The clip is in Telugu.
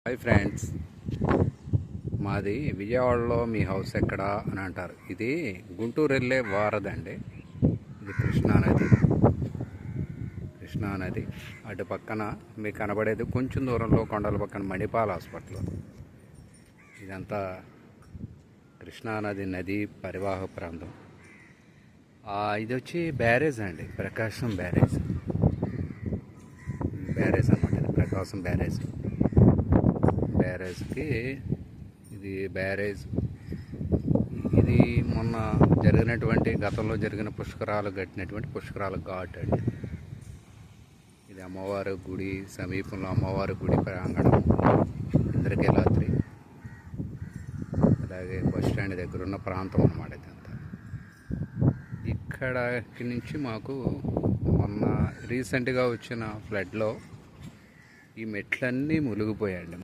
హాయ్ ఫ్రెండ్స్, మాది విజయవాడలో. మీ హౌస్ ఎక్కడ అని అంటారు. ఇది గుంటూరు వెళ్ళే వారధి. ఇది కృష్ణానది అటు పక్కన మీకు కనబడేది కొంచెం దూరంలో కొండల పక్కన మణిపాల్ హాస్పిటల్. ఇదంతా కృష్ణానది నది పరివాహ ప్రాంతం. ఇది వచ్చి బ్యారేజ్ అండి, ప్రకాశం బ్యారేజ్ అన్నమాట. ఇది ప్రకాశం బ్యారేజ్కి ఇది బ్యారేజ్. ఇది మొన్న గతంలో జరిగిన పుష్కరాలు కట్టినటువంటి పుష్కరాల ఘాట్ అండి. ఇది అమ్మవారి గుడి సమీపంలో, అమ్మవారి గుడి ప్రాంగణం, ఇంద్రకీలాద్రి, అలాగే బస్ స్టాండ్ దగ్గర ఉన్న ప్రాంతం అన్నమాట. ఇదంతా ఇక్కడికి నుంచి మాకు మొన్న రీసెంట్గా వచ్చిన ఫ్లడ్లో ఈ మెట్లన్నీ మునిగిపోయాయండి.